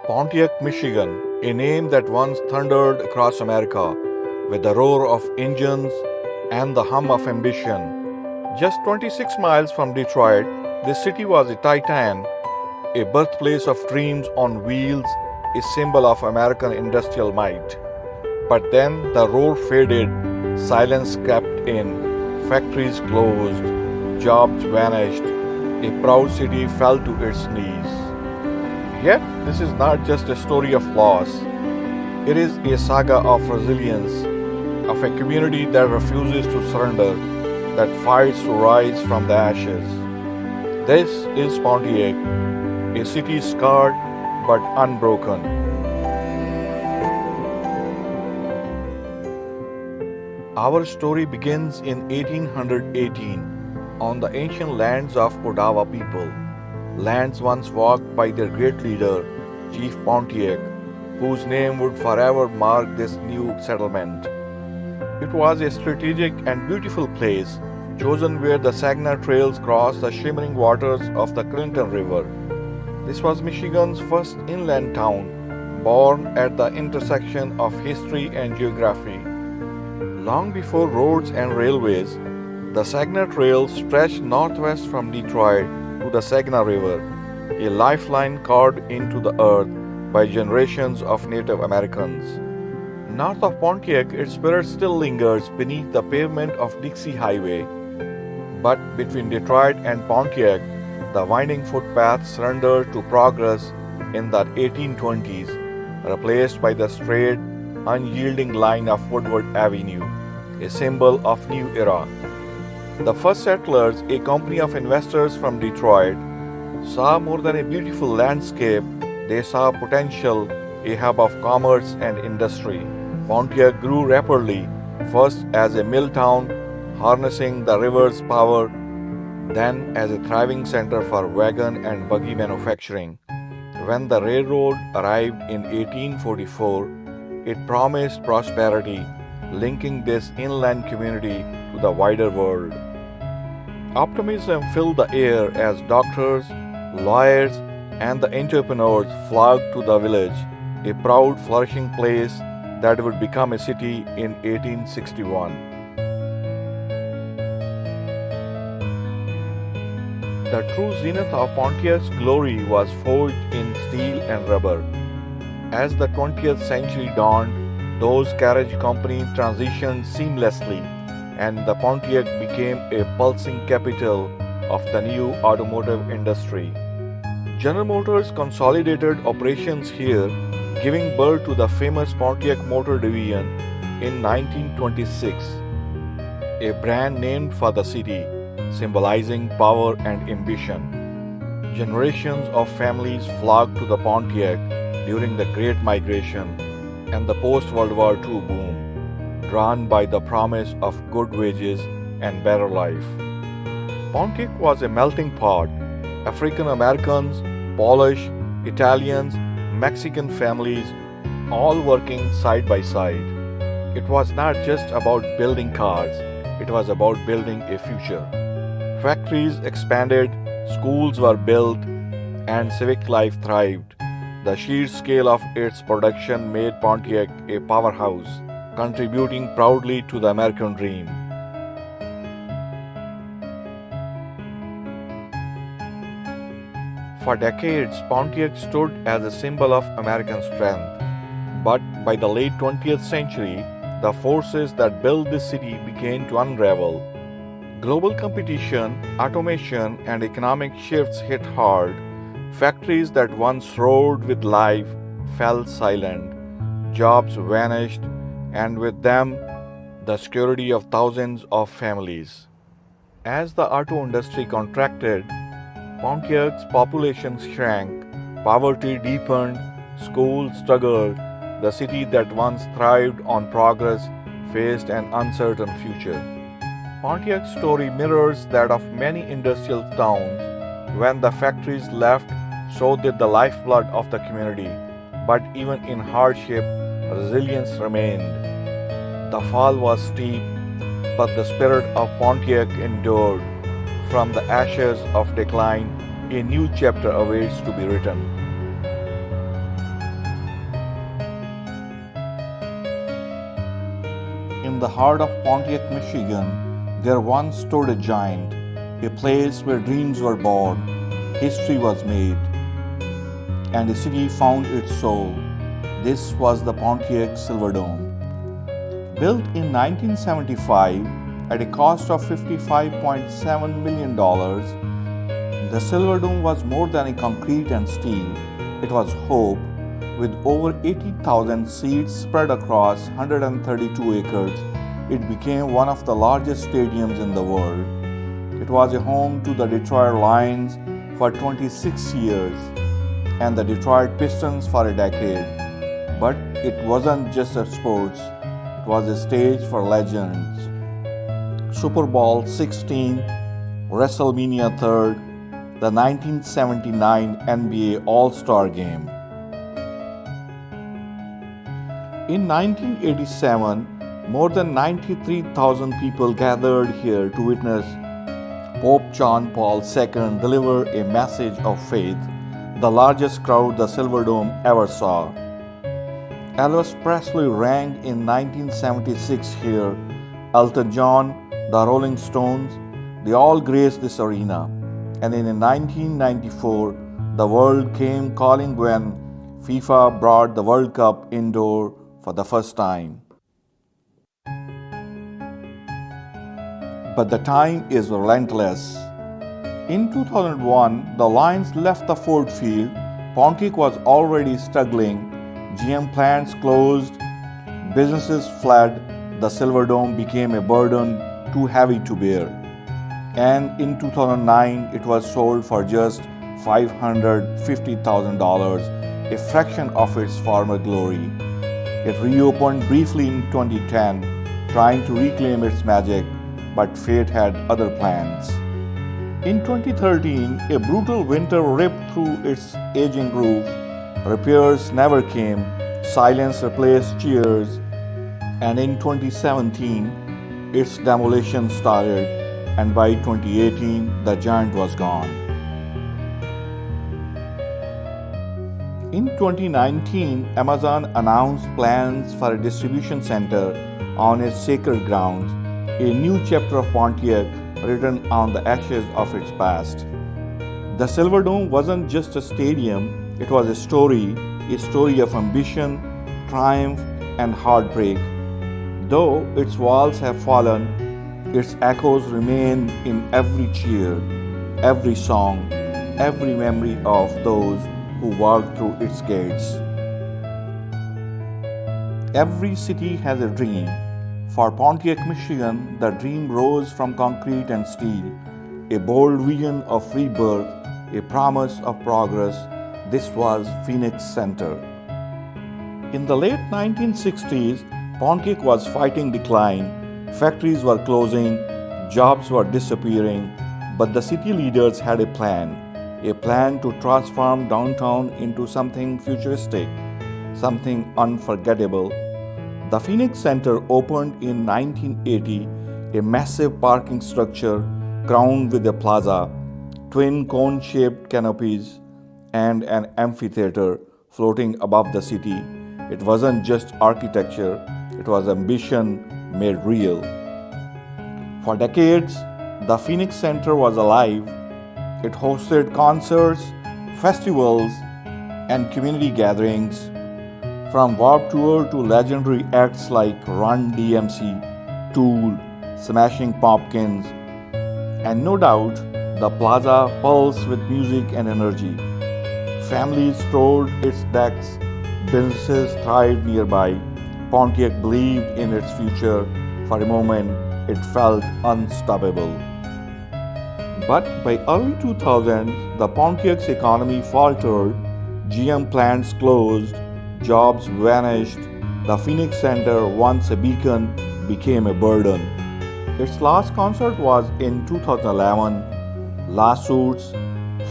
Pontiac, Michigan, a name that once thundered across America with the roar of engines and the hum of ambition. Just 26 miles from Detroit, this city was a titan, a birthplace of dreams on wheels, a symbol of American industrial might. But then the roar faded, silence crept in, factories closed, jobs vanished, a proud city fell to its knees. Yet, this is not just a story of loss. It is a saga of resilience, of a community that refuses to surrender, that fights to rise from the ashes. This is Pontiac, a city scarred but unbroken. Our story begins in 1818 on the ancient lands of Ottawa people, lands once walked by their great leader, Chief Pontiac, whose name would forever mark this new settlement. It was a strategic and beautiful place, chosen where the Saginaw Trails cross the shimmering waters of the Clinton River. This was Michigan's first inland town, born at the intersection of history and geography. Long before roads and railways, the Saginaw Trail stretched northwest from Detroit to the Saginaw River, a lifeline carved into the earth by generations of Native Americans. North of Pontiac, its spirit still lingers beneath the pavement of Dixie Highway. But between Detroit and Pontiac, the winding footpath surrendered to progress in the 1820s, replaced by the straight, unyielding line of Woodward Avenue, a symbol of new era. The first settlers, a company of investors from Detroit, saw more than a beautiful landscape, they saw potential, a hub of commerce and industry. Pontiac grew rapidly, first as a mill town, harnessing the river's power, then as a thriving center for wagon and buggy manufacturing. When the railroad arrived in 1844, it promised prosperity, linking this inland community to the wider world. Optimism filled the air as doctors, lawyers, and the entrepreneurs flocked to the village, a proud, flourishing place that would become a city in 1861. The true zenith of Pontiac's glory was forged in steel and rubber. As the 20th century dawned, those carriage companies transitioned seamlessly, and the Pontiac became a pulsing capital of the new automotive industry. General Motors consolidated operations here, giving birth to the famous Pontiac Motor Division in 1926, a brand named for the city, symbolizing power and ambition. Generations of families flocked to the Pontiac during the Great Migration and the post-World War II boom, drawn by the promise of good wages and better life. Pontiac was a melting pot. African Americans, Polish, Italians, Mexican families, all working side by side. It was not just about building cars, it was about building a future. Factories expanded, schools were built, and civic life thrived. The sheer scale of its production made Pontiac a powerhouse, contributing proudly to the American dream. For decades, Pontiac stood as a symbol of American strength. But by the late 20th century, the forces that built this city began to unravel. Global competition, automation, and economic shifts hit hard. Factories that once roared with life fell silent. Jobs vanished, and with them, the security of thousands of families. As the auto industry contracted, Pontiac's population shrank, poverty deepened, schools struggled. The city that once thrived on progress faced an uncertain future. Pontiac's story mirrors that of many industrial towns. When the factories left, so did the lifeblood of the community. But even in hardship, resilience remained. The fall was steep, but the spirit of Pontiac endured. From the ashes of decline, a new chapter awaits to be written. the heart of Pontiac, Michigan, there once stood a giant, a place where dreams were born, history was made, and the city found its soul. This was the Pontiac Silverdome. Built in 1975 at a cost of $55.7 million, the Silverdome was more than a concrete and steel. It was hope. With over 80,000 seats spread across 132 acres, it became one of the largest stadiums in the world. It was a home to the Detroit Lions for 26 years and the Detroit Pistons for a decade. But it wasn't just a sports, it was a stage for legends. Super Bowl 16, WrestleMania 3rd, the 1979 NBA All-Star Game. In 1987, more than 93,000 people gathered here to witness Pope John Paul II deliver a message of faith, the largest crowd the Silverdome ever saw. Elvis Presley rang in 1976 here, Elton John, the Rolling Stones, they all graced this arena. And in 1994, the world came calling when FIFA brought the World Cup indoor for the first time. But the time is relentless. In 2001, the Lions left the Ford Field. Pontiac was already struggling. GM plants closed, businesses fled. The Silverdome became a burden too heavy to bear. And in 2009, it was sold for just $550,000, a fraction of its former glory. It reopened briefly in 2010, trying to reclaim its magic, but fate had other plans. In 2013, a brutal winter ripped through its aging roof. Repairs never came, silence replaced cheers, and in 2017, its demolition started, and by 2018, the giant was gone. In 2019, Amazon announced plans for a distribution center on its sacred grounds, a new chapter of Pontiac written on the ashes of its past. The Silverdome wasn't just a stadium, it was a story of ambition, triumph, and heartbreak. Though its walls have fallen, its echoes remain in every cheer, every song, every memory of those who walked through its gates. Every city has a dream. For Pontiac, Michigan, the dream rose from concrete and steel, a bold vision of rebirth, a promise of progress. This was Phoenix Center. In the late 1960s, Pontiac was fighting decline. Factories were closing, jobs were disappearing, but the city leaders had a plan to transform downtown into something futuristic, something unforgettable. The Phoenix Center opened in 1980, a massive parking structure crowned with a plaza, twin cone-shaped canopies, and an amphitheater floating above the city. It wasn't just architecture, it was ambition made real. For decades, the Phoenix Center was alive. It hosted concerts, festivals, and community gatherings, from Warped Tour to legendary acts like Run DMC, Tool, Smashing Pumpkins, and no doubt, the plaza pulsed with music and energy. Families strolled its decks, businesses thrived nearby. Pontiac believed in its future. For a moment, it felt unstoppable. But by early 2000s, the Pontiac's economy faltered, GM plants closed, jobs vanished. The Phoenix Center, once a beacon, became a burden. Its last concert was in 2011. Lawsuits,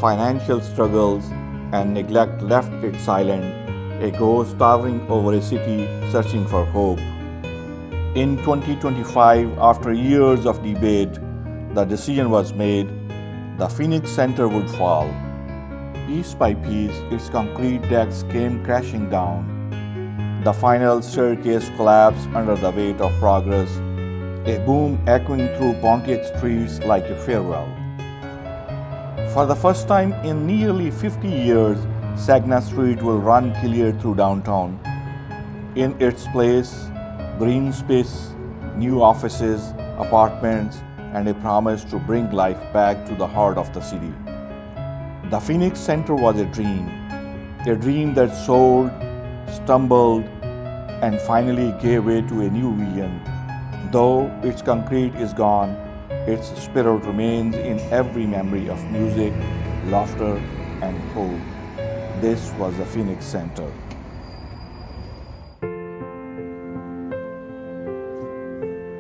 financial struggles, and neglect left it silent, a ghost towering over a city searching for hope. In 2025, after years of debate, the decision was made: the Phoenix Center would fall. Piece by piece, its concrete decks came crashing down. The final staircase collapsed under the weight of progress. a boom echoing through Pontiac streets like a farewell. For the first time in nearly 50 years, Sagna Street will run clear through downtown. In its place, green space, new offices, apartments, and a promise to bring life back to the heart of the city. The Phoenix Center was a dream that soared, stumbled, and finally gave way to a new vision. Though its concrete is gone, its spirit remains in every memory of music, laughter, and hope. This was the Phoenix Center.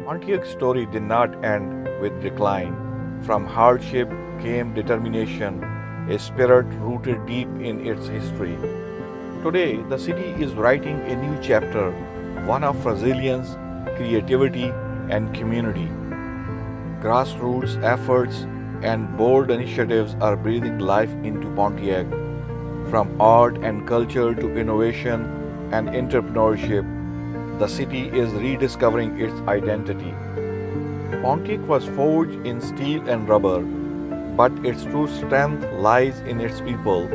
Pontiac's story did not end with decline. From hardship came determination, a spirit rooted deep in its history. Today, the city is writing a new chapter, one of resilience, creativity, and community. Grassroots efforts and bold initiatives are breathing life into Pontiac. From art and culture to innovation and entrepreneurship, the city is rediscovering its identity. Pontiac was forged in steel and rubber, but its true strength lies in its people.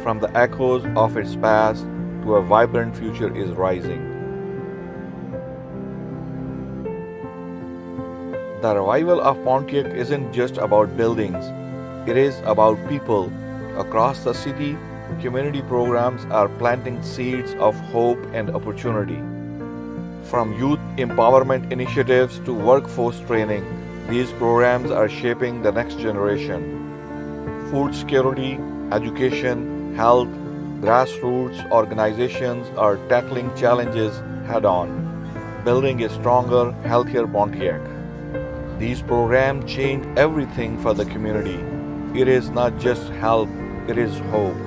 From the echoes of its past to a vibrant future is rising. The revival of Pontiac isn't just about buildings, it is about people. Across the city, community programs are planting seeds of hope and opportunity. From youth empowerment initiatives to workforce training, these programs are shaping the next generation. Food security, education, health, grassroots organizations are tackling challenges head on, building a stronger, healthier Pontiac. These programs change everything for the community. It is not just help, it is hope.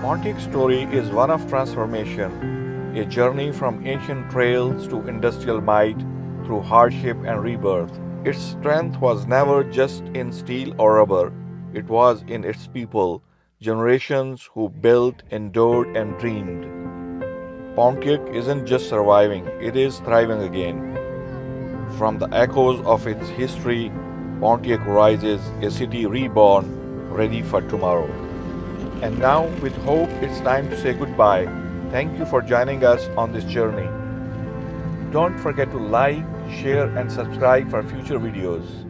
Pontiac's story is one of transformation, a journey from ancient trails to industrial might through hardship and rebirth. Its strength was never just in steel or rubber, it was in its people, generations who built, endured, and dreamed. Pontiac isn't just surviving, it is thriving again. From the echoes of its history, Pontiac rises, a city reborn, ready for tomorrow. And now, with hope, it's time to say goodbye. Thank you for joining us on this journey. Don't forget to like, share, and subscribe for future videos.